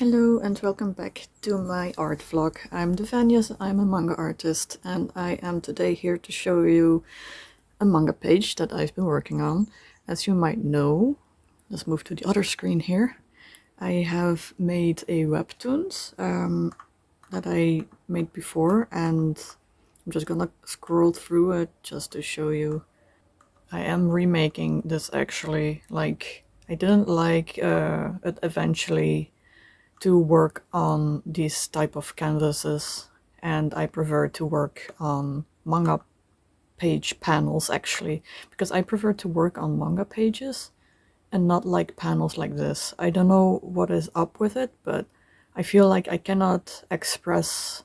Hello and welcome back to my art vlog. I'm Devanius, I'm a manga artist, and I am today here to show you a manga page that I've been working on. As you might know, let's move to the other screen here. I have made a Webtoons that I made before, and I'm just gonna scroll through it just to show you. I am remaking this actually. Like, I didn't like it eventually to work on these type of canvases, and I prefer to work on manga page panels actually, because I prefer to work on manga pages and not like panels like this. I don't know what is up with it, but I feel like I cannot express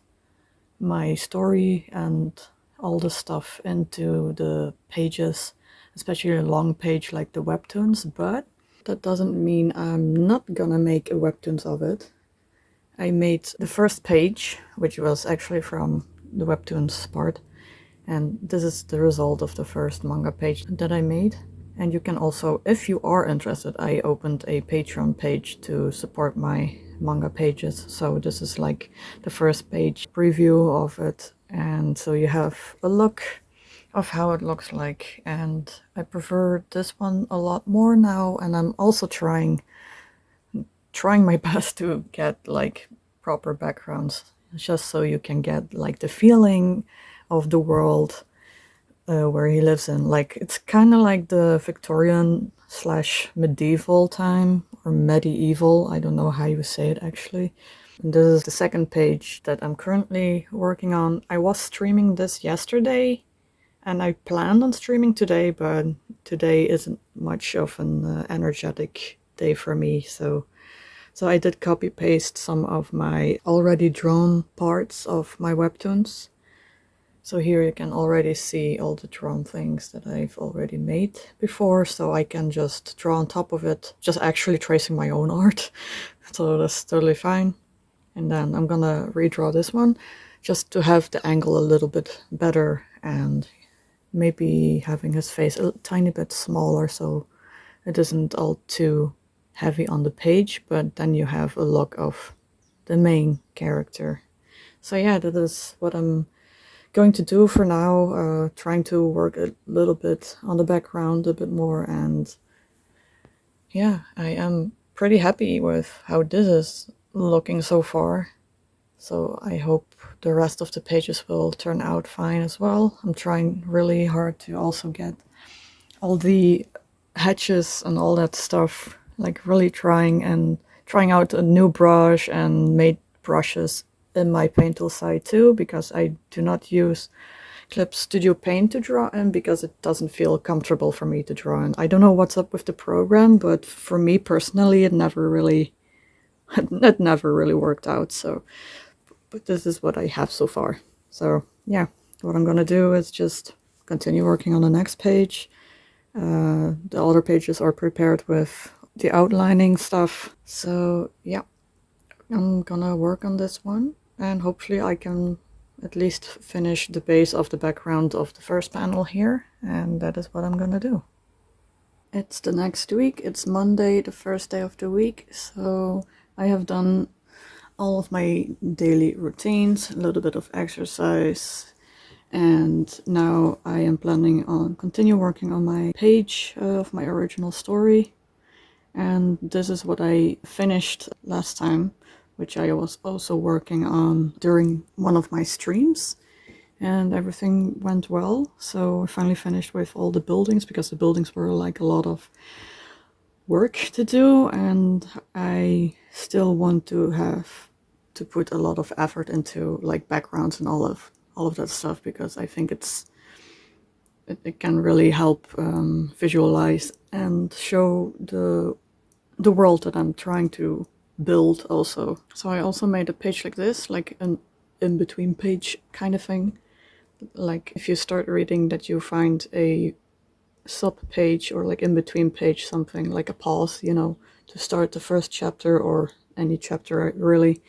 my story and all the stuff into the pages, especially a long page like the Webtoons, but that doesn't mean I'm not gonna make a Webtoons of it. I made the first page, which was actually from the Webtoons part, and this is the result of the first manga page that I made. And you can also, if you are interested, I opened a Patreon page to support my manga pages. So this is like the first page preview of it, and so you have a look of how it looks like. And I prefer this one a lot more now, and I'm also trying my best to get like proper backgrounds, just so you can get like the feeling of the world where he lives in. Like, it's kind of like the Victorian slash medieval time, or medieval, I don't know how you say it actually. And this is the second page that I'm currently working on. I was streaming this yesterday, and I planned on streaming today, but today isn't much of an energetic day for me, so I did copy paste some of my already drawn parts of my Webtoons. So here you can already see all the drawn things that I've already made before, so I can just draw on top of it, just actually tracing my own art. So that's totally fine. And then I'm gonna redraw this one just to have the angle a little bit better, and maybe having his face a tiny bit smaller so it isn't all too heavy on the page, but then you have a look of the main character. So yeah, that is what I'm going to do for now, trying to work a little bit on the background a bit more, and yeah, I am pretty happy with how this is looking so far. So I hope the rest of the pages will turn out fine as well. I'm trying really hard to also get all the hatches and all that stuff, like really trying out a new brush and made brushes in my paint tool side too, because I do not use Clip Studio Paint to draw in, because it doesn't feel comfortable for me to draw in. I don't know what's up with the program, but for me personally it never really worked out. So, but this is what I have so far. So yeah, what I'm gonna do is just continue working on the next page. The other pages are prepared with the outlining stuff. So yeah, I'm gonna work on this one, and hopefully I can at least finish the base of the background of the first panel here, and that is what I'm gonna do. It's the next week, it's Monday, the first day of the week, so I have done all of my daily routines, a little bit of exercise, and now I am planning on continue working on my page of my original story. And this is what I finished last time, which I was also working on during one of my streams, and everything went well. So I finally finished with all the buildings, because the buildings were like a lot of work to do, and I still want to have to put a lot of effort into like backgrounds and all of that stuff, because I think it can really help visualize and show the world that I'm trying to build also. So I also made a page like this, like an in-between page kind of thing. Like if you start reading, that you find a sub page or like in-between page, something like a pause, you know, to start the first chapter or any chapter really.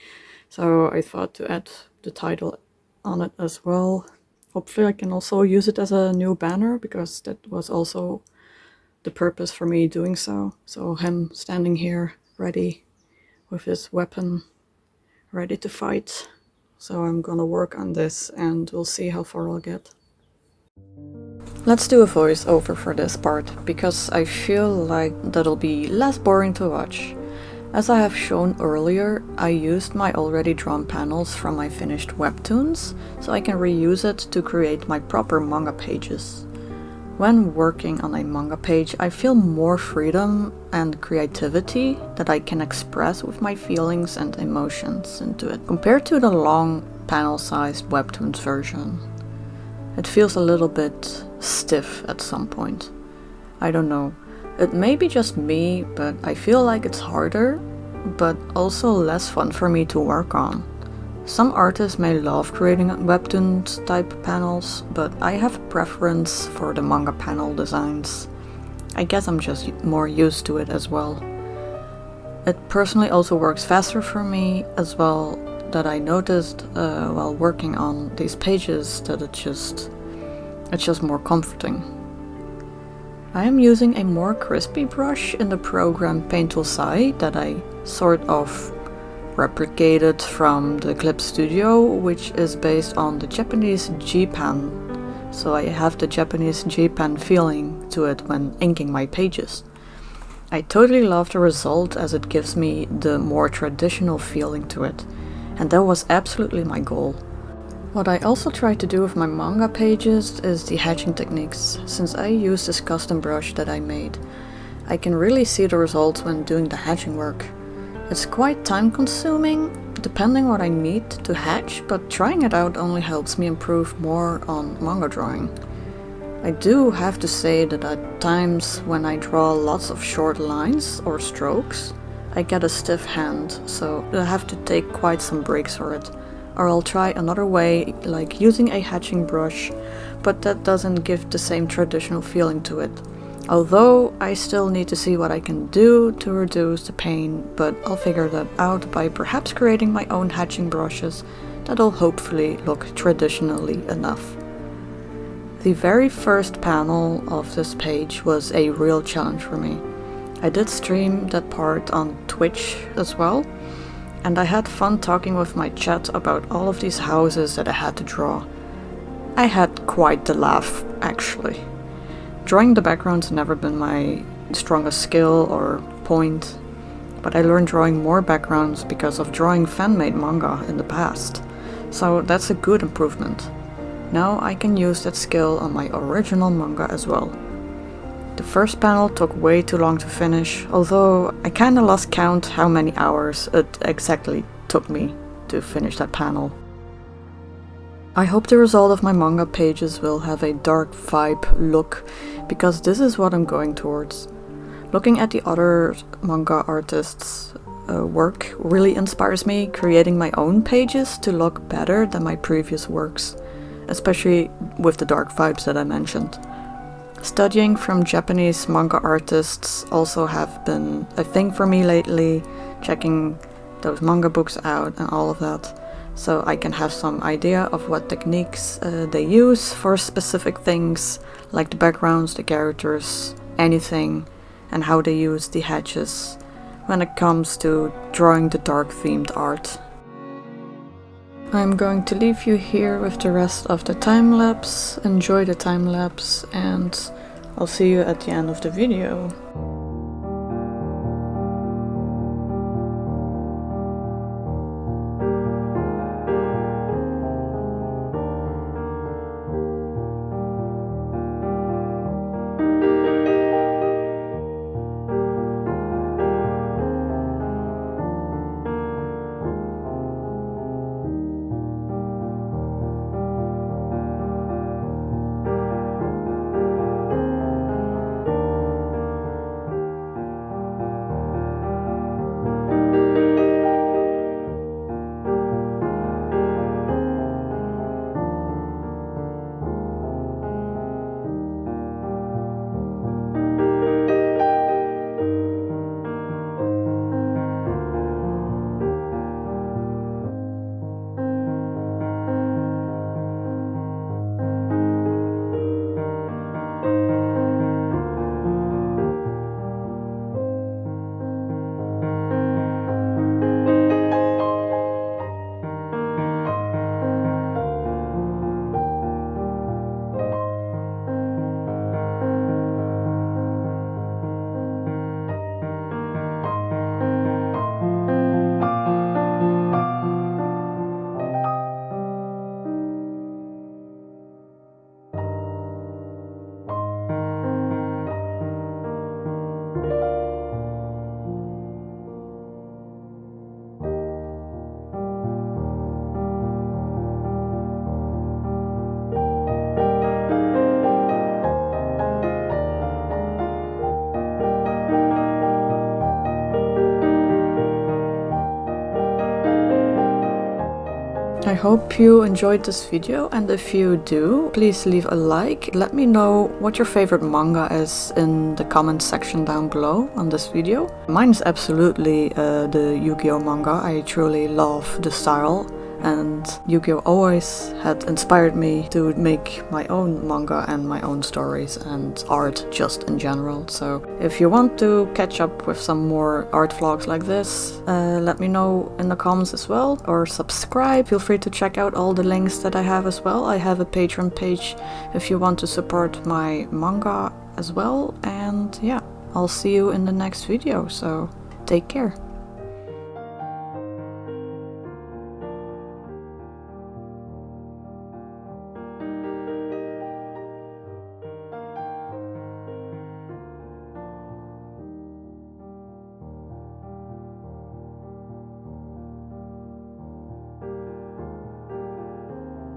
So I thought to add the title on it as well. Hopefully I can also use it as a new banner, because that was also the purpose for me doing so. So him standing here ready with his weapon ready to fight. So I'm gonna work on this and we'll see how far I'll get. Let's do a voiceover for this part, because I feel like that'll be less boring to watch. As I have shown earlier, I used my already drawn panels from my finished Webtoons, so I can reuse it to create my proper manga pages. When working on a manga page, I feel more freedom and creativity that I can express with my feelings and emotions into it, compared to the long panel-sized Webtoons version. It feels a little bit stiff at some point. I don't know. It may be just me, but I feel like it's harder, but also less fun for me to work on. Some artists may love creating Webtoons type panels, but I have a preference for the manga panel designs. I guess I'm just more used to it as well. It personally also works faster for me as well, that I noticed while working on these pages that it's just more comforting. I am using a more crispy brush in the program Paint Tool Sai that I sort of replicated from the Clip Studio, which is based on the Japanese G-pen. So I have the Japanese G-pen feeling to it when inking my pages. I totally love the result, as it gives me the more traditional feeling to it, and that was absolutely my goal. What I also try to do with my manga pages is the hatching techniques, since I use this custom brush that I made. I can really see the results when doing the hatching work. It's quite time consuming, depending what I need to hatch, but trying it out only helps me improve more on manga drawing. I do have to say that at times when I draw lots of short lines or strokes, I get a stiff hand, so I have to take quite some breaks for it. Or I'll try another way, like using a hatching brush, but that doesn't give the same traditional feeling to it. Although I still need to see what I can do to reduce the pain, but I'll figure that out by perhaps creating my own hatching brushes that'll hopefully look traditionally enough. The very first panel of this page was a real challenge for me. I did stream that part on Twitch as well, and I had fun talking with my chat about all of these houses that I had to draw. I had quite the laugh, actually. Drawing the background's never been my strongest skill or point, but I learned drawing more backgrounds because of drawing fan-made manga in the past, so that's a good improvement. Now I can use that skill on my original manga as well. The first panel took way too long to finish, although I kinda lost count how many hours it exactly took me to finish that panel. I hope the result of my manga pages will have a dark vibe look, because this is what I'm going towards. Looking at the other manga artists' work really inspires me, creating my own pages to look better than my previous works, especially with the dark vibes that I mentioned. Studying from Japanese manga artists also have been a thing for me lately, checking those manga books out and all of that, so I can have some idea of what techniques they use for specific things, like the backgrounds, the characters, anything, and how they use the hatches when it comes to drawing the dark themed art. I'm going to leave you here with the rest of the time-lapse. Enjoy the time-lapse, and I'll see you at the end of the video. I hope you enjoyed this video, and if you do, please leave a like. Let me know what your favorite manga is in the comment section down below on this video. Mine is absolutely the Yu-Gi-Oh manga. I truly love the style, and Yu-Gi-Oh always had inspired me to make my own manga and my own stories and art just in general. So if you want to catch up with some more art vlogs like this, let me know in the comments as well, or subscribe. Feel free to check out all the links that I have as well. I have a Patreon page if you want to support my manga as well. And yeah, I'll see you in the next video, so take care.